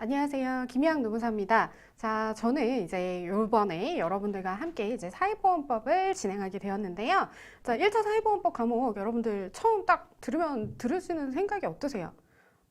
안녕하세요. 김희양 노무사입니다. 자, 저는 이제 요번에 여러분들과 함께 이제 사회보험법을 진행하게 되었는데요. 자, 1차 사회보험법 과목 여러분들 처음 딱 들으면 들으시는 생각이 어떠세요?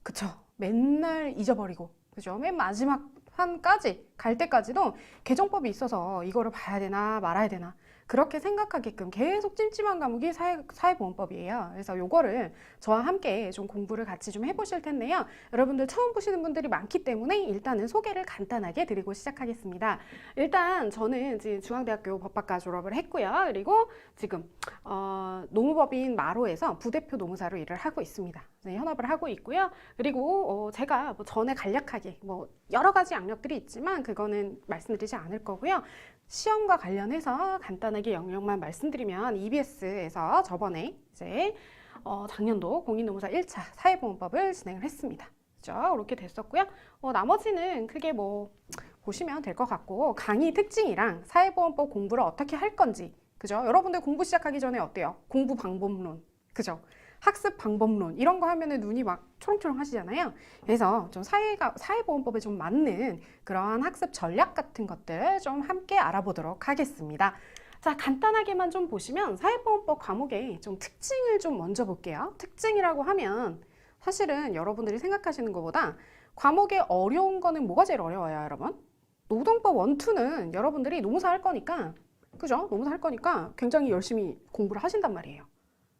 그쵸? 맨날 잊어버리고, 그죠? 맨 마지막 판까지 갈 때까지도 개정법이 있어서 이거를 봐야 되나 말아야 되나 그렇게 생각하게끔 계속 찜찜한 과목이 사회보험법이에요. 그래서 요거를 저와 함께 좀 공부를 같이 좀 해보실 텐데요. 여러분들 처음 보시는 분들이 많기 때문에 일단은 소개를 간단하게 드리고 시작하겠습니다. 일단 저는 지금 중앙대학교 법학과 졸업을 했고요. 그리고 지금 노무법인 마로에서 부대표 노무사로 일을 하고 있습니다. 네, 현업을 하고 있고요. 그리고 제가 뭐 전에 간략하게 뭐 여러 가지 악력들이 있지만 그거는 말씀드리지 않을 거고요. 시험과 관련해서 간단하게 영역만 말씀드리면 EBS에서 저번에 이제 작년도 공인노무사 1차 사회보험법을 진행을 했습니다. 그죠? 이렇게 됐었고요. 나머지는 크게 뭐 보시면 될 것 같고 강의 특징이랑 사회보험법 공부를 어떻게 할 건지 그죠? 여러분들 공부 시작하기 전에 어때요? 공부 방법론 그죠? 학습 방법론 이런 거 하면은 눈이 막 초롱초롱 하시잖아요. 그래서 좀 사회보험법에 좀 맞는 그러한 학습 전략 같은 것들 좀 함께 알아보도록 하겠습니다. 자, 간단하게만 좀 보시면 사회보험법 과목의 좀 특징을 좀 먼저 볼게요. 특징이라고 하면 사실은 여러분들이 생각하시는 것보다 과목의 어려운 거는 뭐가 제일 어려워요, 여러분? 노동법 1, 2는 여러분들이 노무사 할 거니까 그죠? 노무사 할 거니까 굉장히 열심히 공부를 하신단 말이에요.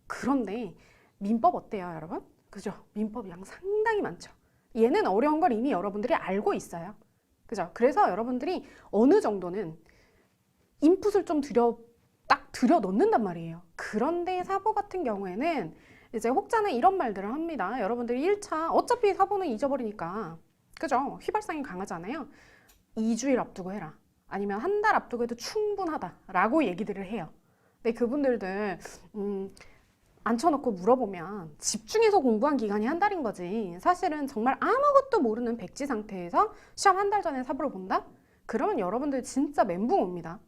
그런데 민법 어때요, 여러분? 그죠? 민법 양 상당히 많죠. 얘는 어려운 걸 이미 여러분들이 알고 있어요. 그죠? 그래서 여러분들이 어느 정도는 인풋을 좀 딱 들여 넣는단 말이에요. 그런데 사보 같은 경우에는 이제 혹자는 이런 말들을 합니다. 여러분들이 1차 어차피 사보는 잊어버리니까 그죠? 휘발성이 강하잖아요. 2주일 앞두고 해라. 아니면 한 달 앞두고 해도 충분하다라고 얘기들을 해요. 근데 그분들들 앉혀놓고 물어보면 집중해서 공부한 기간이 한 달인 거지. 사실은 정말 아무것도 모르는 백지 상태에서 시험 한 달 전에 사보를 본다? 그러면 여러분들 진짜 멘붕 옵니다.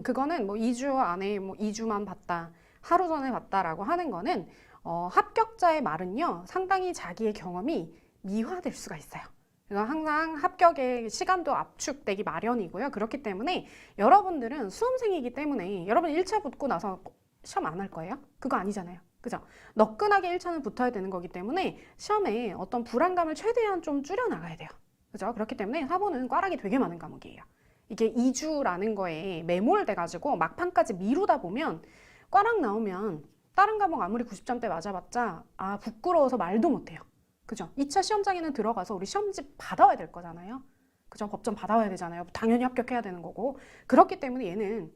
그거는 뭐 2주 안에 뭐 2주만 봤다, 하루 전에 봤다라고 하는 거는 합격자의 말은요 상당히 자기의 경험이 미화될 수가 있어요. 그래서 항상 합격의 시간도 압축되기 마련이고요. 그렇기 때문에 여러분들은 수험생이기 때문에 여러분 1차 붙고 나서 시험 안 할 거예요? 그거 아니잖아요. 그죠? 너끈하게 1차는 붙어야 되는 거기 때문에 시험에 어떤 불안감을 최대한 좀 줄여나가야 돼요. 그죠? 그렇기 때문에 사보는 꽈락이 되게 많은 과목이에요. 이게 2주라는 거에 매몰돼가지고 막판까지 미루다 보면 꽈락 나오면 다른 과목 아무리 90점대 맞아봤자 부끄러워서 말도 못해요. 그죠? 2차 시험장에는 들어가서 우리 시험지 받아와야 될 거잖아요. 그죠? 법정 받아와야 되잖아요. 당연히 합격해야 되는 거고. 그렇기 때문에 얘는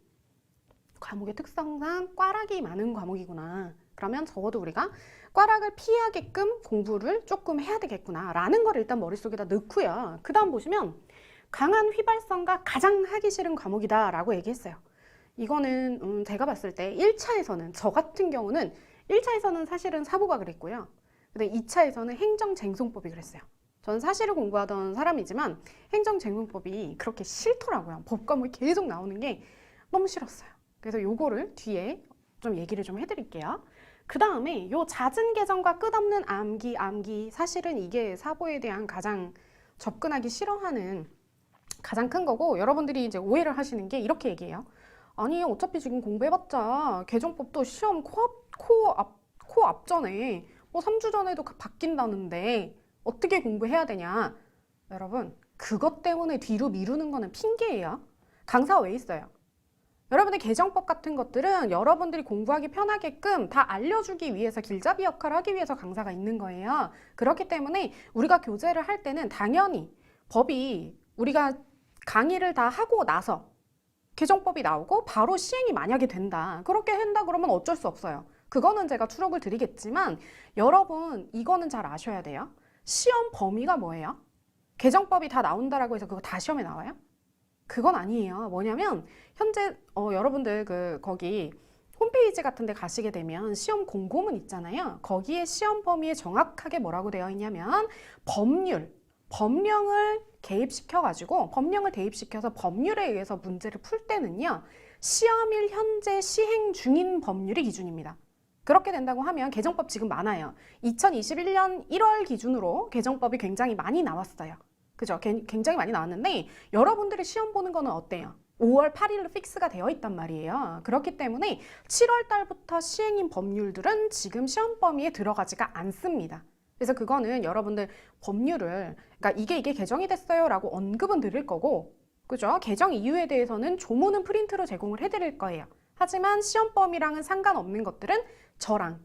과목의 특성상 꽈락이 많은 과목이구나. 그러면 적어도 우리가 꽈락을 피하게끔 공부를 조금 해야 되겠구나 라는 걸 일단 머릿속에다 넣고요. 그 다음 보시면 강한 휘발성과 가장 하기 싫은 과목이다 라고 얘기했어요. 이거는 제가 봤을 때 1차에서는 저 같은 경우는 1차에서는 사실은 사보가 그랬고요. 근데 2차에서는 행정쟁송법이 그랬어요. 저는 사실을 공부하던 사람이지만 행정쟁송법이 그렇게 싫더라고요. 법 과목이 계속 나오는 게 너무 싫었어요. 그래서 요거를 뒤에 좀 얘기를 좀 해드릴게요. 그 다음에 요 잦은 개정과 끝없는 암기 사실은 이게 사보에 대한 가장 접근하기 싫어하는 가장 큰 거고 여러분들이 이제 오해를 하시는 게 이렇게 얘기해요. 아니 어차피 지금 공부해봤자 개정법도 시험 코앞전에 뭐 3주 전에도 바뀐다는데 어떻게 공부해야 되냐. 여러분 그것 때문에 뒤로 미루는 거는 핑계예요. 강사가 왜 있어요? 여러분의 개정법 같은 것들은 여러분들이 공부하기 편하게끔 다 알려주기 위해서 길잡이 역할을 하기 위해서 강사가 있는 거예요. 그렇기 때문에 우리가 교재를 할 때는 당연히 법이 우리가 강의를 다 하고 나서 개정법이 나오고 바로 시행이 만약에 된다. 그렇게 한다 그러면 어쩔 수 없어요. 그거는 제가 추록을 드리겠지만 여러분 이거는 잘 아셔야 돼요. 시험 범위가 뭐예요? 개정법이 다 나온다라고 해서 그거 다 시험에 나와요? 그건 아니에요. 뭐냐면 현재 여러분들 거기 홈페이지 같은 데 가시게 되면 시험 공고문 있잖아요. 거기에 시험 범위에 정확하게 뭐라고 되어 있냐면 법령을 개입시켜가지고 법령을 대입시켜서 법률에 의해서 문제를 풀 때는요. 시험일 현재 시행 중인 법률이 기준입니다. 그렇게 된다고 하면 개정법 지금 많아요. 2021년 1월 기준으로 개정법이 굉장히 많이 나왔어요. 그죠? 굉장히 많이 나왔는데 여러분들이 시험 보는 거는 어때요? 5월 8일로 픽스가 되어 있단 말이에요. 그렇기 때문에 7월 달부터 시행인 법률들은 지금 시험 범위에 들어가지가 않습니다. 그래서 그거는 여러분들 법률을, 그러니까 이게 개정이 됐어요 라고 언급은 드릴 거고, 그죠? 개정 이유에 대해서는 조문은 프린트로 제공을 해드릴 거예요. 하지만 시험 범위랑은 상관없는 것들은 저랑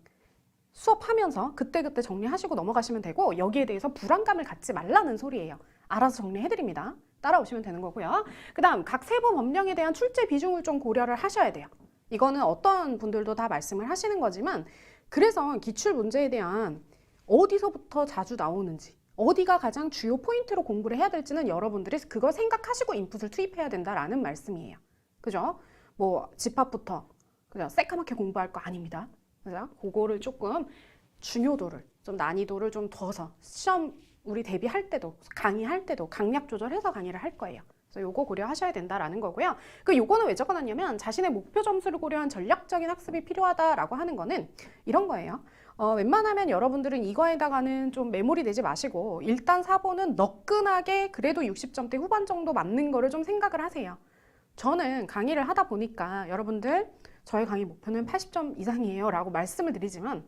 수업하면서 그때그때 정리하시고 넘어가시면 되고, 여기에 대해서 불안감을 갖지 말라는 소리예요. 알아서 정리해드립니다. 따라오시면 되는 거고요. 그 다음 각 세부 법령에 대한 출제 비중을 좀 고려를 하셔야 돼요. 이거는 어떤 분들도 다 말씀을 하시는 거지만, 그래서 기출 문제에 대한 어디서부터 자주 나오는지, 어디가 가장 주요 포인트로 공부를 해야 될지는 여러분들이 그거 생각하시고 인풋을 투입해야 된다라는 말씀이에요. 그죠? 뭐 집합부터 그죠? 새까맣게 공부할 거 아닙니다. 그죠? 그거를 조금 중요도를, 좀 난이도를 좀 둬서 시험 우리 대비할 때도, 강의할 때도 강약 조절해서 강의를 할 거예요. 그래서 요거 고려하셔야 된다라는 거고요. 요거는 왜 적어놨냐면 자신의 목표 점수를 고려한 전략적인 학습이 필요하다라고 하는 거는 이런 거예요. 웬만하면 여러분들은 이거에다가는 좀 메모리 내지 마시고 일단 4번은 너끈하게 그래도 60점대 후반 정도 맞는 거를 좀 생각을 하세요. 저는 강의를 하다 보니까 여러분들 저의 강의 목표는 80점 이상이에요 라고 말씀을 드리지만,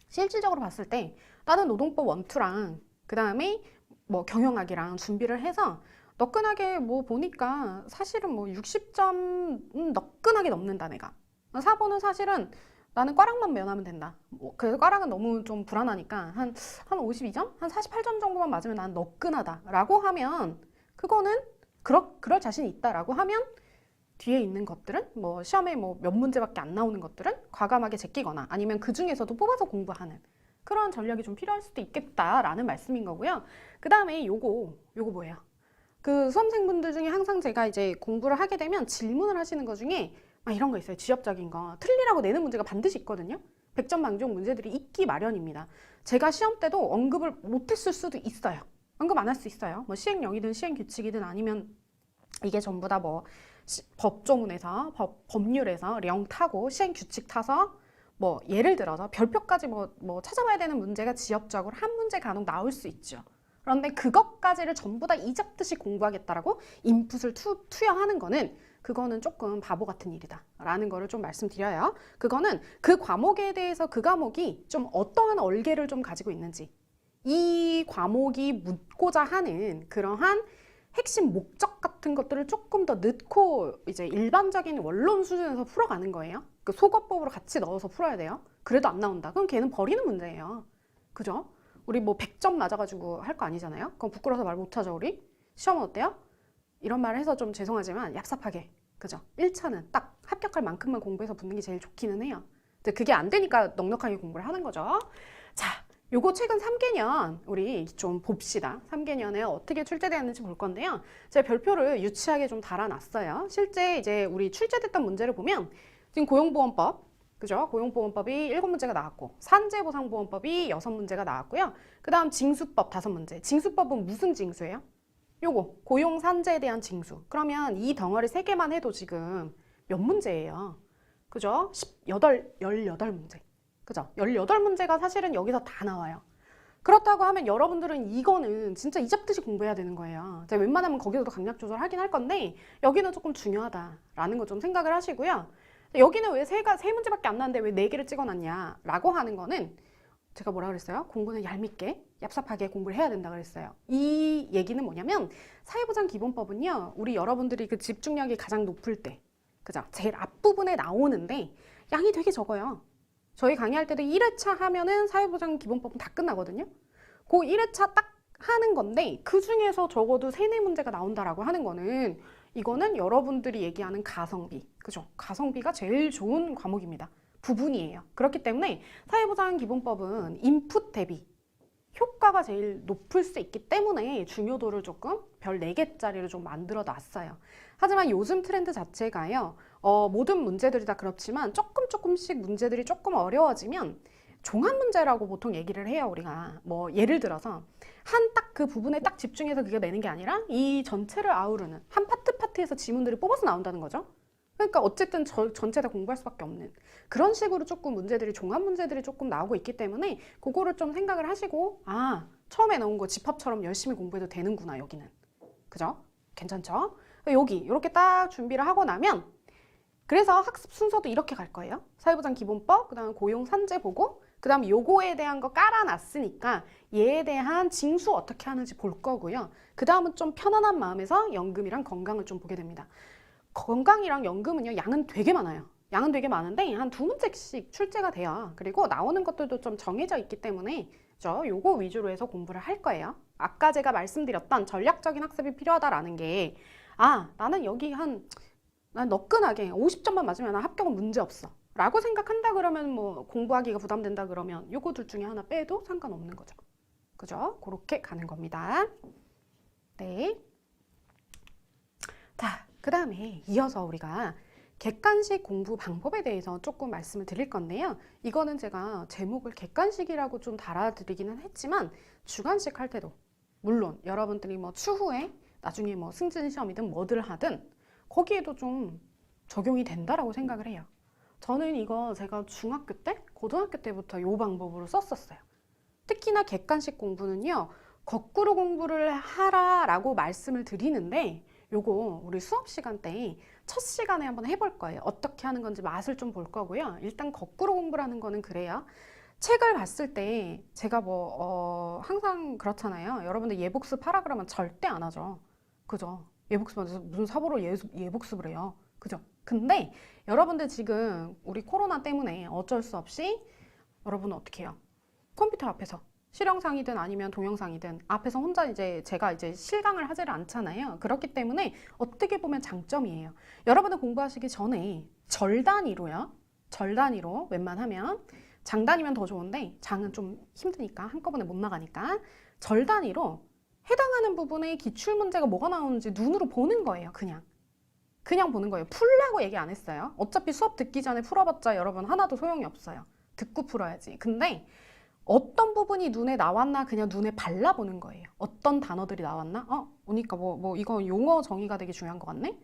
실질적으로 봤을 때 다른 노동법 1, 2랑 그 다음에 뭐 경영학이랑 준비를 해서 너끈하게 뭐 보니까 사실은 뭐 60점 너끈하게 넘는다 내가. 4번은 사실은 나는 꽈락만 면하면 된다. 그래서 꽈락은 너무 좀 불안하니까 한 52점? 한 48점 정도만 맞으면 난 너끈하다 라고 하면, 그거는 그럴 자신이 있다라고 하면 뒤에 있는 것들은 뭐 시험에 뭐 몇 문제밖에 안 나오는 것들은 과감하게 제끼거나 아니면 그 중에서도 뽑아서 공부하는 그런 전략이 좀 필요할 수도 있겠다라는 말씀인 거고요. 그 다음에 요거 뭐예요? 그 수험생분들 중에 항상 제가 이제 공부를 하게 되면 질문을 하시는 것 중에 막 이런 거 있어요. 지엽적인 거. 틀리라고 내는 문제가 반드시 있거든요. 100점 만족 문제들이 있기 마련입니다. 제가 시험 때도 언급을 못했을 수도 있어요. 언급 안 할 수 있어요. 뭐 시행령이든 시행규칙이든 아니면 이게 전부 다 뭐 법조문에서 법률에서 령 타고 시행규칙 타서 뭐 예를 들어서 별표까지 뭐 찾아봐야 되는 문제가 지엽적으로 한 문제 간혹 나올 수 있죠. 그런데 그것까지를 전부 다 이잡듯이 공부하겠다라고 인풋을 투여하는 거는, 그거는 조금 바보 같은 일이다 라는 거를 좀 말씀드려요. 그거는 그 과목에 대해서 그 과목이 좀 어떠한 얼개를 좀 가지고 있는지, 이 과목이 묻고자 하는 그러한 핵심 목적 같은 것들을 조금 더 넣고 이제 일반적인 원론 수준에서 풀어가는 거예요. 그 속어법으로 같이 넣어서 풀어야 돼요. 그래도 안 나온다. 그럼 걔는 버리는 문제예요. 그죠? 우리 뭐 100점 맞아가지고 할 거 아니잖아요. 그럼 부끄러워서 말 못하죠 우리? 시험은 어때요? 이런 말을 해서 좀 죄송하지만 얍삽하게, 그죠? 1차는 딱 합격할 만큼만 공부해서 붙는 게 제일 좋기는 해요. 근데 그게 안 되니까 넉넉하게 공부를 하는 거죠. 자, 요거 최근 3개년 우리 좀 봅시다. 3개년에 어떻게 출제되었는지 볼 건데요. 제가 별표를 유치하게 좀 달아놨어요. 실제 이제 우리 출제됐던 문제를 보면 지금 고용보험법, 그죠? 고용보험법이 7문제가 나왔고, 산재보상보험법이 6문제가 나왔고요. 그 다음 징수법 5문제. 징수법은 무슨 징수예요? 요거 고용산재에 대한 징수. 그러면 이 덩어리 3개만 해도 지금 몇 문제예요? 그죠? 18문제. 그죠? 18문제가 사실은 여기서 다 나와요. 그렇다고 하면 여러분들은 이거는 진짜 이잡듯이 공부해야 되는 거예요. 제가 웬만하면 거기서도 강약 조절하긴 할 건데 여기는 조금 중요하다라는 거 좀 생각을 하시고요. 여기는 왜 세 문제밖에 안 나왔는데 왜 4개를 찍어놨냐 라고 하는 거는, 제가 뭐라 그랬어요? 공부는 얄밉게 얍삽하게 공부를 해야 된다 그랬어요. 이 얘기는 뭐냐면 사회보장기본법은요, 우리 여러분들이 그 집중력이 가장 높을 때, 그죠? 제일 앞부분에 나오는데 양이 되게 적어요. 저희 강의할 때도 1회차 하면은 사회보장기본법은 다 끝나거든요. 그 1회차 딱 하는 건데 그 중에서 적어도 3-4문제가 나온다라고 하는 거는, 이거는 여러분들이 얘기하는 가성비, 그죠? 가성비가 제일 좋은 과목입니다. 부분이에요. 그렇기 때문에 사회보장기본법은 인풋 대비 효과가 제일 높을 수 있기 때문에 중요도를 조금 별 4개짜리를 좀 만들어 놨어요. 하지만 요즘 트렌드 자체가요, 모든 문제들이 다 그렇지만 조금씩 문제들이 조금 어려워지면 종합문제라고 보통 얘기를 해요. 우리가 뭐 예를 들어서 한 딱 그 부분에 딱 집중해서 그게 내는 게 아니라 이 전체를 아우르는 한 파트에서 지문들이 뽑아서 나온다는 거죠. 그러니까 어쨌든 전체 다 공부할 수밖에 없는 그런 식으로 조금 문제들이, 종합 문제들이 조금 나오고 있기 때문에 그거를 좀 생각을 하시고, 아, 처음에 나온 거 집합처럼 열심히 공부해도 되는구나, 여기는. 그죠? 괜찮죠? 여기 이렇게 딱 준비를 하고 나면 그래서 학습 순서도 이렇게 갈 거예요. 사회보장 기본법, 그 다음 고용 산재 보고, 그 다음 요거에 대한 거 깔아놨으니까 얘에 대한 징수 어떻게 하는지 볼 거고요. 그 다음은 좀 편안한 마음에서 연금이랑 건강을 좀 보게 됩니다. 건강이랑 연금은요, 양은 되게 많아요. 양은 되게 많은데 한 2문제씩 출제가 돼요. 그리고 나오는 것들도 좀 정해져 있기 때문에 요거 위주로 해서 공부를 할 거예요. 아까 제가 말씀드렸던 전략적인 학습이 필요하다라는 게 나는 여기 난 너끈하게 50점만 맞으면 난 합격은 문제 없어 라고 생각한다 그러면 뭐 공부하기가 부담된다 그러면 요거 둘 중에 하나 빼도 상관없는 거죠. 그죠? 그렇게 가는 겁니다. 네. 자, 그 다음에 이어서 우리가 객관식 공부 방법에 대해서 조금 말씀을 드릴 건데요. 이거는 제가 제목을 객관식이라고 좀 달아드리기는 했지만 주관식 할 때도 물론 여러분들이 뭐 추후에 나중에 뭐 승진 시험이든 뭐들 하든 거기에도 좀 적용이 된다라고 생각을 해요. 저는 이거 제가 중학교 때, 고등학교 때부터 이 방법으로 썼었어요. 특히나 객관식 공부는요, 거꾸로 공부를 하라라고 말씀을 드리는데 요거 우리 수업 시간 때 첫 시간에 한번 해볼 거예요. 어떻게 하는 건지 맛을 좀 볼 거고요. 일단 거꾸로 공부라는 거는 그래요. 책을 봤을 때 제가 항상 그렇잖아요. 여러분들 예복습 하라 그러면 절대 안 하죠. 그죠? 예복습하면서 무슨 사보로 예복습을 해요. 그죠? 근데 여러분들 지금 우리 코로나 때문에 어쩔 수 없이 여러분은 어떻게 해요? 컴퓨터 앞에서 실영상이든 아니면 동영상이든 앞에서 혼자 제가 실강을 하지를 않잖아요. 그렇기 때문에 어떻게 보면 장점이에요. 여러분들 공부하시기 전에 절 단위로요. 절 단위로 웬만하면 장 단위면 더 좋은데 장은 좀 힘드니까 한꺼번에 못 나가니까 절 단위로 해당하는 부분의 기출문제가 뭐가 나오는지 눈으로 보는 거예요. 그냥 보는 거예요. 풀라고 얘기 안 했어요. 어차피 수업 듣기 전에 풀어봤자 여러분 하나도 소용이 없어요. 듣고 풀어야지. 근데 어떤 부분이 눈에 나왔나 그냥 눈에 발라보는 거예요. 어떤 단어들이 나왔나? 보니까 이거 용어 정의가 되게 중요한 것 같네?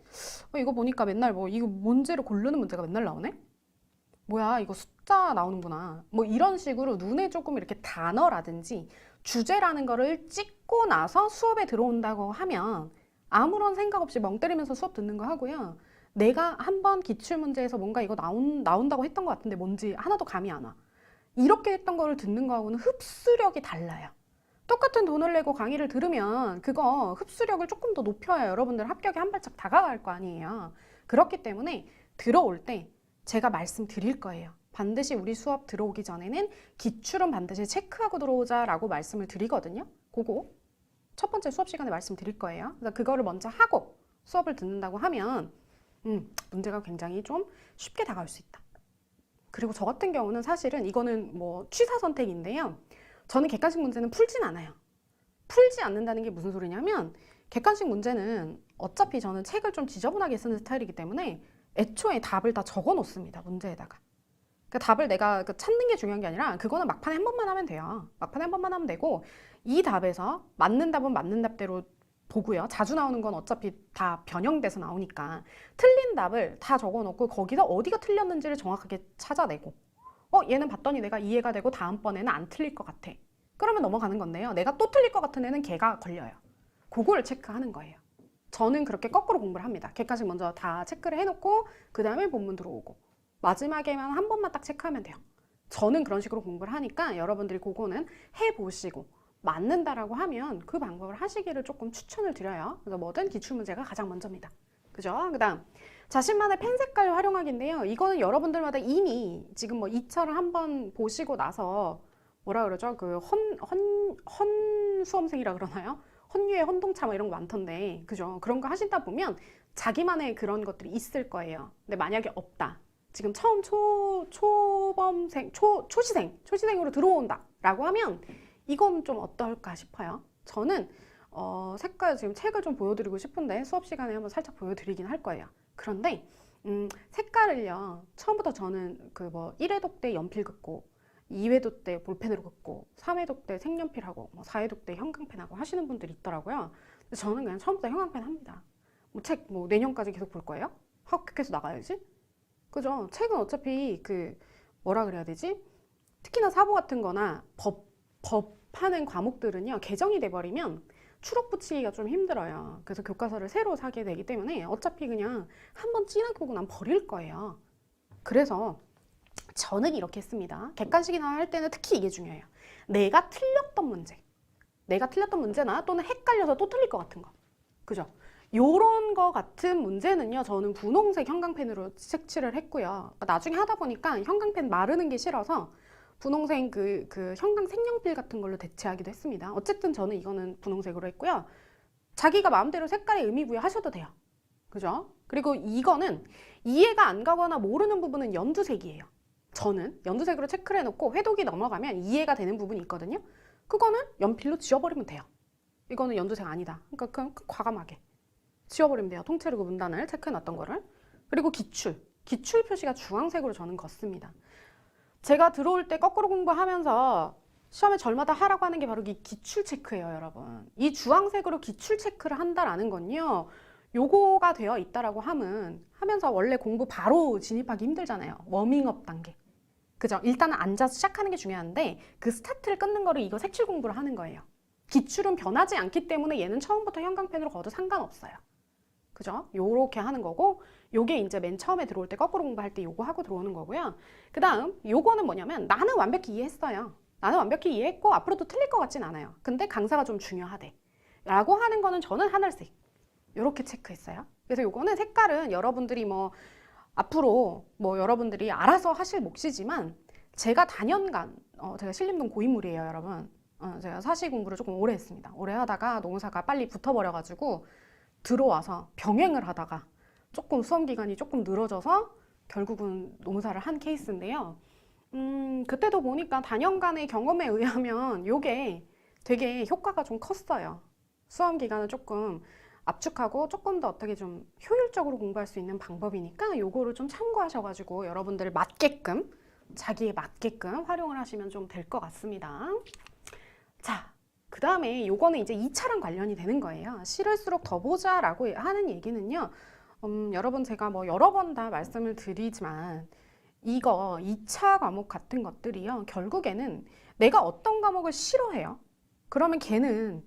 이거 보니까 맨날 이거 문제를 고르는 문제가 맨날 나오네? 뭐야, 이거 숫자 나오는구나. 뭐 이런 식으로 눈에 조금 이렇게 단어라든지 주제라는 거를 찍고 나서 수업에 들어온다고 하면 아무런 생각 없이 멍 때리면서 수업 듣는 거 하고요. 내가 한번 기출문제에서 뭔가 이거 나온다고 했던 것 같은데 뭔지 하나도 감이 안 와. 이렇게 했던 거를 듣는 거하고는 흡수력이 달라요. 똑같은 돈을 내고 강의를 들으면 그거 흡수력을 조금 더 높여야 여러분들 합격에 한 발짝 다가갈 거 아니에요. 그렇기 때문에 들어올 때 제가 말씀드릴 거예요. 반드시 우리 수업 들어오기 전에는 기출은 반드시 체크하고 들어오자라고 말씀을 드리거든요. 그거 첫 번째 수업 시간에 말씀드릴 거예요. 그래서 그거를 먼저 하고 수업을 듣는다고 하면 문제가 굉장히 좀 쉽게 다가올 수 있다. 그리고 저 같은 경우는 사실은 이거는 뭐 취사 선택인데요. 저는 객관식 문제는 풀진 않아요. 풀지 않는다는 게 무슨 소리냐면 객관식 문제는 어차피 저는 책을 좀 지저분하게 쓰는 스타일이기 때문에 애초에 답을 다 적어 놓습니다. 문제에다가. 그 답을 내가 찾는 게 중요한 게 아니라 그거는 막판에 한 번만 하면 돼요. 막판에 한 번만 하면 되고 이 답에서 맞는 답은 맞는 답대로 보고요. 자주 나오는 건 어차피 다 변형돼서 나오니까 틀린 답을 다 적어놓고 거기서 어디가 틀렸는지를 정확하게 찾아내고 얘는 봤더니 내가 이해가 되고 다음번에는 안 틀릴 것 같아. 그러면 넘어가는 건데요. 내가 또 틀릴 것 같은 애는 걔가 걸려요. 그거를 체크하는 거예요. 저는 그렇게 거꾸로 공부를 합니다. 객관식 먼저 다 체크를 해놓고 그 다음에 본문 들어오고 마지막에만 한 번만 딱 체크하면 돼요. 저는 그런 식으로 공부를 하니까 여러분들이 그거는 해보시고 맞는다라고 하면 그 방법을 하시기를 조금 추천을 드려요. 그래서 뭐든 기출문제가 가장 먼저입니다. 그죠? 그 다음 자신만의 펜 색깔 활용하기인데요. 이거는 여러분들마다 이미 지금 뭐 2차를 한번 보시고 나서 뭐라 그러죠? 그 헌수험생이라 그러나요? 헌유의 헌동차 뭐 이런 거 많던데 그죠? 그런 거 하신다 보면 자기만의 그런 것들이 있을 거예요. 근데 만약에 없다. 지금 처음 초시생으로 들어온다 라고 하면 이건 좀 어떨까 싶어요. 저는 색깔 지금 책을 좀 보여드리고 싶은데 수업 시간에 한번 살짝 보여드리긴 할 거예요. 그런데 색깔을요 처음부터 저는 그 뭐 1회독 때 연필 긋고 2회독 때 볼펜으로 긋고 3회독 때 색연필하고 뭐 4회독 때 형광펜하고 하시는 분들이 있더라고요. 근데 저는 그냥 처음부터 형광펜 합니다. 뭐 책 뭐 내년까지 계속 볼 거예요? 합격해서 나가야지. 그죠? 책은 어차피 그 뭐라 그래야 되지? 특히나 사보 같은 거나 접하는 과목들은요, 개정이 돼버리면 추록 붙이기가 좀 힘들어요. 그래서 교과서를 새로 사게 되기 때문에 어차피 그냥 한번 찌르고 보고 난 버릴 거예요. 그래서 저는 이렇게 했습니다. 객관식이나 할 때는 특히 이게 중요해요. 내가 틀렸던 문제나 또는 헷갈려서 또 틀릴 것 같은 거. 그죠? 요런 거 같은 문제는요, 저는 분홍색 형광펜으로 색칠을 했고요. 나중에 하다 보니까 형광펜 마르는 게 싫어서 분홍색 그 형광 색연필 같은 걸로 대체하기도 했습니다. 어쨌든 저는 이거는 분홍색으로 했고요. 자기가 마음대로 색깔에 의미 부여하셔도 돼요. 그죠? 그리고 이거는 이해가 안 가거나 모르는 부분은 연두색이에요. 저는 연두색으로 체크를 해놓고 회독이 넘어가면 이해가 되는 부분이 있거든요. 그거는 연필로 지워버리면 돼요. 이거는 연두색 아니다. 그러니까 그냥 과감하게 지워버리면 돼요. 통째로 문단을 체크해놨던 거를. 그리고 기출 표시가 주황색으로 저는 걷습니다. 제가 들어올 때 거꾸로 공부하면서 시험에 절마다 하라고 하는 게 바로 이 기출 체크예요, 여러분. 이 주황색으로 기출 체크를 한다라는 건요, 요거가 되어 있다라고 하면서 원래 공부 바로 진입하기 힘들잖아요. 워밍업 단계. 그죠? 일단은 앉아서 시작하는 게 중요한데 그 스타트를 끊는 거를 이거 색칠 공부를 하는 거예요. 기출은 변하지 않기 때문에 얘는 처음부터 형광펜으로 그어도 상관없어요. 그죠? 요렇게 하는 거고, 요게 이제 맨 처음에 들어올 때 거꾸로 공부할 때 요거 하고 들어오는 거고요. 그 다음 요거는 뭐냐면 나는 완벽히 이해했어요. 나는 완벽히 이해했고 앞으로도 틀릴 것 같진 않아요. 근데 강사가 좀 중요하대 라고 하는 거는 저는 하늘색 요렇게 체크했어요. 그래서 요거는 색깔은 여러분들이 뭐 앞으로 뭐 여러분들이 알아서 하실 몫이지만 제가 다년간 제가 신림동 고인물이에요, 여러분. 제가 사시 공부를 조금 오래 했습니다. 오래 하다가 농사가 빨리 붙어버려가지고 들어와서 병행을 하다가 조금 수험 기간이 조금 늘어져서 결국은 농사를 한 케이스인데요. 그때도 보니까 다년간의 경험에 의하면 요게 되게 효과가 좀 컸어요. 수험 기간을 조금 압축하고 조금 더 어떻게 좀 효율적으로 공부할 수 있는 방법이니까 요거를 좀 참고하셔가지고 여러분들 맞게끔, 자기에 맞게끔 활용을 하시면 좀 될 것 같습니다. 자, 그 다음에 요거는 이제 2차랑 관련이 되는 거예요. 싫을수록 더 보자라고 하는 얘기는요, 여러분 제가 뭐 여러 번 다 말씀을 드리지만 이거 2차 과목 같은 것들이요, 결국에는 내가 어떤 과목을 싫어해요. 그러면 걔는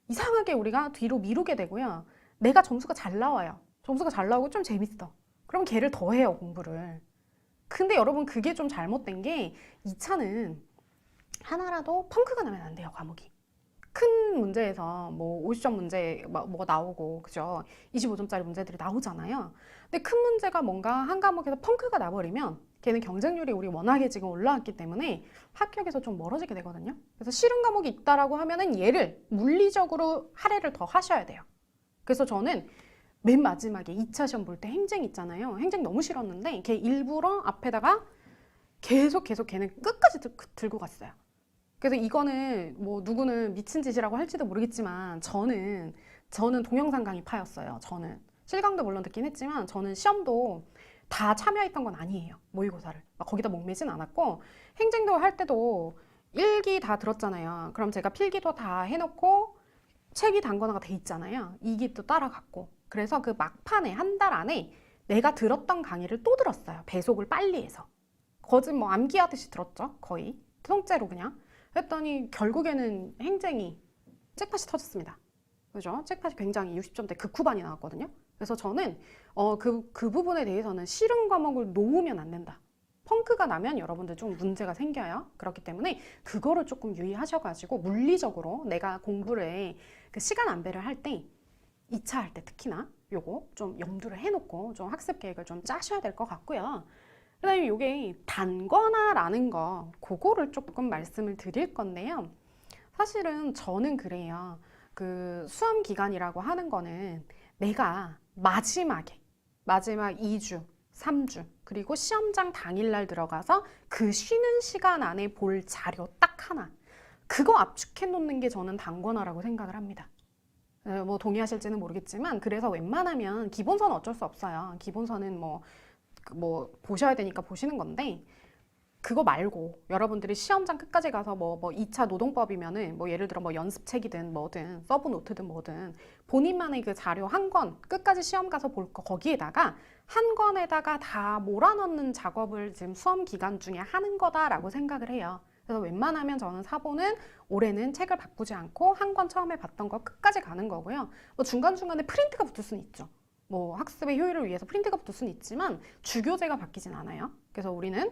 이상하게 우리가 뒤로 미루게 되고요. 내가 점수가 잘 나와요. 점수가 잘 나오고 좀 재밌어. 그럼 걔를 더 해요, 공부를. 근데 여러분 그게 좀 잘못된 게 2차는 하나라도 펑크가 나면 안 돼요, 과목이. 큰 문제에서 뭐 50점 문제 뭐 나오고, 그죠? 25점짜리 문제들이 나오잖아요. 근데 큰 문제가 뭔가 한 과목에서 펑크가 나버리면 걔는 경쟁률이 우리 워낙에 지금 올라왔기 때문에 합격에서 좀 멀어지게 되거든요. 그래서 싫은 과목이 있다라고 하면은 얘를 물리적으로 할애를 더 하셔야 돼요. 그래서 저는 맨 마지막에 2차 시험 볼 때 행정 있잖아요. 행정 너무 싫었는데 걔 일부러 앞에다가 계속 걔는 끝까지 들고 갔어요. 그래서 이거는 뭐 누구는 미친 짓이라고 할지도 모르겠지만 저는 동영상 강의파였어요. 저는 실강도 물론 듣긴 했지만 저는 시험도 다 참여했던 건 아니에요. 모의고사를 막 거기다 목매진 않았고, 행정도 할 때도 일기 다 들었잖아요. 그럼 제가 필기도 다 해놓고 책이 단권화가 돼 있잖아요. 2기도 따라갔고, 그래서 그 막판에 한 달 안에 내가 들었던 강의를 또 들었어요. 배속을 빨리 해서. 거짓 뭐 암기하듯이 들었죠. 거의 통째로 그냥. 했더니 결국에는 행정이 잭팟이 터졌습니다. 그죠? 잭팟이 굉장히 60점대 극후반이 나왔거든요. 그래서 저는 그 부분에 대해서는 싫은 과목을 놓으면 안 된다. 펑크가 나면 여러분들 좀 문제가 생겨요. 그렇기 때문에 그거를 조금 유의하셔가지고 물리적으로 내가 공부를 그 시간 안배를 할 때 2차 할 때 특히나 요거 좀 염두를 해놓고 좀 학습 계획을 좀 짜셔야 될 것 같고요. 그 다음에 요게 단권화라는 거, 그거를 조금 말씀을 드릴 건데요. 사실은 저는 그래요. 그 수험 기간이라고 하는 거는 내가 마지막 2주, 3주, 그리고 시험장 당일날 들어가서 그 쉬는 시간 안에 볼 자료 딱 하나, 그거 압축해 놓는 게 저는 단권화라고 생각을 합니다. 뭐 동의하실지는 모르겠지만, 그래서 웬만하면 기본서는 어쩔 수 없어요. 기본서는 뭐 보셔야 되니까 보시는 건데, 그거 말고 여러분들이 시험장 끝까지 가서 뭐 2차 노동법이면은 뭐 예를 들어 뭐 연습책이든 뭐든 서브 노트든 뭐든 본인만의 그 자료 한 권 끝까지 시험 가서 볼 거, 거기에다가 한 권에다가 다 몰아넣는 작업을 지금 수험 기간 중에 하는 거다라고 생각을 해요. 그래서 웬만하면 저는 사본은 올해는 책을 바꾸지 않고 한 권 처음에 봤던 거 끝까지 가는 거고요. 뭐 중간중간에 프린트가 붙을 수는 있죠. 뭐 학습의 효율을 위해서 프린트가 붙을 수는 있지만 주교재가 바뀌진 않아요. 그래서 우리는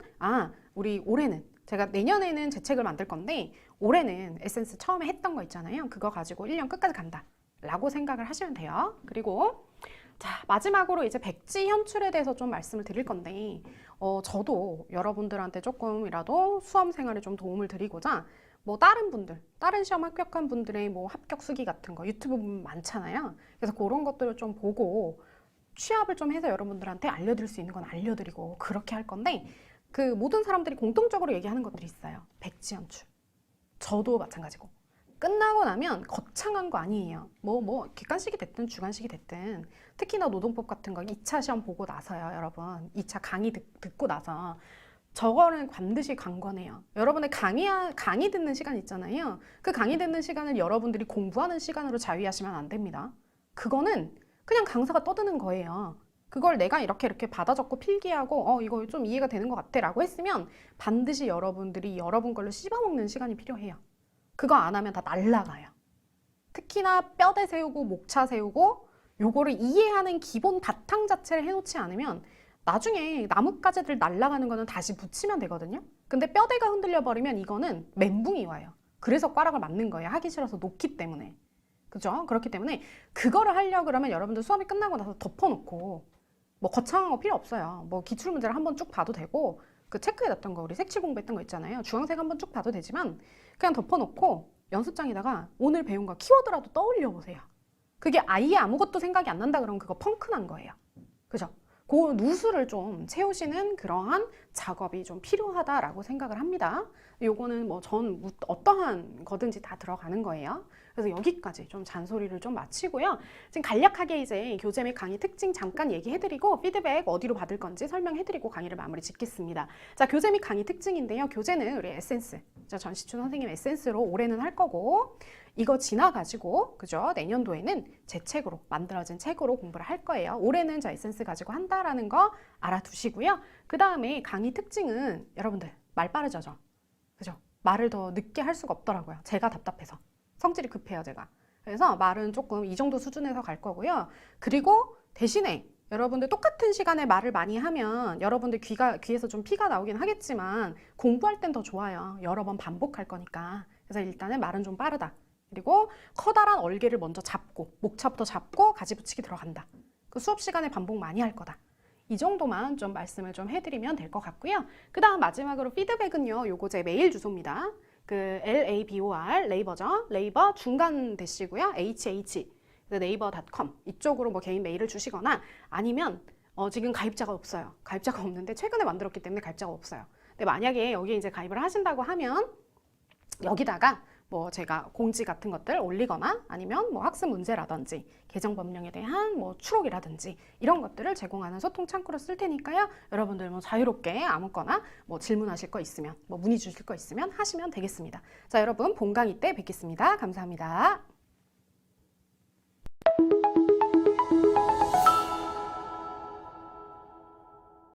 우리 올해는 제가 내년에는 제 책을 만들 건데 올해는 에센스 처음에 했던 거 있잖아요. 그거 가지고 1년 끝까지 간다 라고 생각을 하시면 돼요. 그리고 자, 마지막으로 이제 백지 현출에 대해서 좀 말씀을 드릴 건데 저도 여러분들한테 조금이라도 수험 생활에 좀 도움을 드리고자 뭐 다른 분들, 다른 시험 합격한 분들의 뭐 합격 수기 같은 거 유튜브 보면 많잖아요. 그래서 그런 것들을 좀 보고 취합을 좀 해서 여러분들한테 알려드릴 수 있는 건 알려드리고 그렇게 할 건데 그 모든 사람들이 공통적으로 얘기하는 것들이 있어요. 백지 현출. 저도 마찬가지고. 끝나고 나면 거창한 거 아니에요. 뭐 객관식이 됐든 주관식이 됐든 특히나 노동법 같은 거 2차 시험 보고 나서요, 여러분. 2차 강의 듣고 나서 저거는 반드시 관건해요. 여러분의 강의 듣는 시간 있잖아요. 그 강의 듣는 시간을 여러분들이 공부하는 시간으로 자위하시면 안 됩니다. 그거는 그냥 강사가 떠드는 거예요. 그걸 내가 이렇게 받아 적고 필기하고 이거 좀 이해가 되는 것 같아 라고 했으면 반드시 여러분들이 여러분 걸로 씹어먹는 시간이 필요해요. 그거 안 하면 다 날라가요. 특히나 뼈대 세우고 목차 세우고 요거를 이해하는 기본 바탕 자체를 해놓지 않으면 나중에 나뭇가지들 날아가는 거는 다시 붙이면 되거든요. 근데 뼈대가 흔들려 버리면 이거는 멘붕이 와요. 그래서 꽈락을 맞는 거예요. 하기 싫어서 놓기 때문에. 그죠? 그렇기 때문에 그거를 하려고 그러면 여러분들 수업이 끝나고 나서 덮어놓고 뭐 거창한 거 필요 없어요. 뭐 기출문제를 한번 쭉 봐도 되고 그 체크해놨던 거 우리 색칠 공부했던 거 있잖아요. 주황색 한번 쭉 봐도 되지만 그냥 덮어놓고 연습장에다가 오늘 배운 거 키워드라도 떠올려 보세요. 그게 아예 아무것도 생각이 안 난다 그러면 그거 펑크난 거예요. 그죠? 그 누수를 좀 채우시는 그러한 작업이 좀 필요하다라고 생각을 합니다. 요거는 뭐 전 어떠한 거든지 다 들어가는 거예요. 그래서 여기까지 좀 잔소리를 좀 마치고요. 지금 간략하게 이제 교재 및 강의 특징 잠깐 얘기해드리고 피드백 어디로 받을 건지 설명해드리고 강의를 마무리 짓겠습니다. 자, 교재 및 강의 특징인데요. 교재는 우리 에센스, 전시춘 선생님 에센스로 올해는 할 거고 이거 지나가지고 그죠? 내년도에는 제 책으로 만들어진 책으로 공부를 할 거예요. 올해는 저 에센스 가지고 한다라는 거 알아두시고요. 그 다음에 강의 특징은 여러분들 말 빠르죠? 그죠? 말을 더 늦게 할 수가 없더라고요. 제가 답답해서. 성질이 급해요, 제가. 그래서 말은 조금 이 정도 수준에서 갈 거고요. 그리고 대신에 여러분들 똑같은 시간에 말을 많이 하면 여러분들 귀에서 좀 피가 나오긴 하겠지만 공부할 땐 더 좋아요. 여러 번 반복할 거니까. 그래서 일단은 말은 좀 빠르다. 그리고 커다란 얼개를 먼저 잡고 목차부터 잡고 가지 붙이기 들어간다. 그 수업 시간에 반복 많이 할 거다. 이 정도만 좀 말씀을 좀 해드리면 될 것 같고요. 그 다음 마지막으로 피드백은요. 요거 제 메일 주소입니다. 그 LABOR 네이버죠. 네이버 중간 대시고요. HH 네이버.com 이쪽으로 뭐 개인 메일을 주시거나 아니면 지금 가입자가 없어요. 가입자가 없는데 최근에 만들었기 때문에 가입자가 없어요. 근데 만약에 여기에 이제 가입을 하신다고 하면 여기다가 뭐 제가 공지 같은 것들 올리거나 아니면 뭐 학습 문제라든지 개정 법령에 대한 뭐 추록이라든지 이런 것들을 제공하는 소통 창구로 쓸 테니까요. 여러분들 뭐 자유롭게 아무거나 뭐 질문하실 거 있으면 뭐 문의 주실 거 있으면 하시면 되겠습니다. 자, 여러분 본 강의 때 뵙겠습니다. 감사합니다.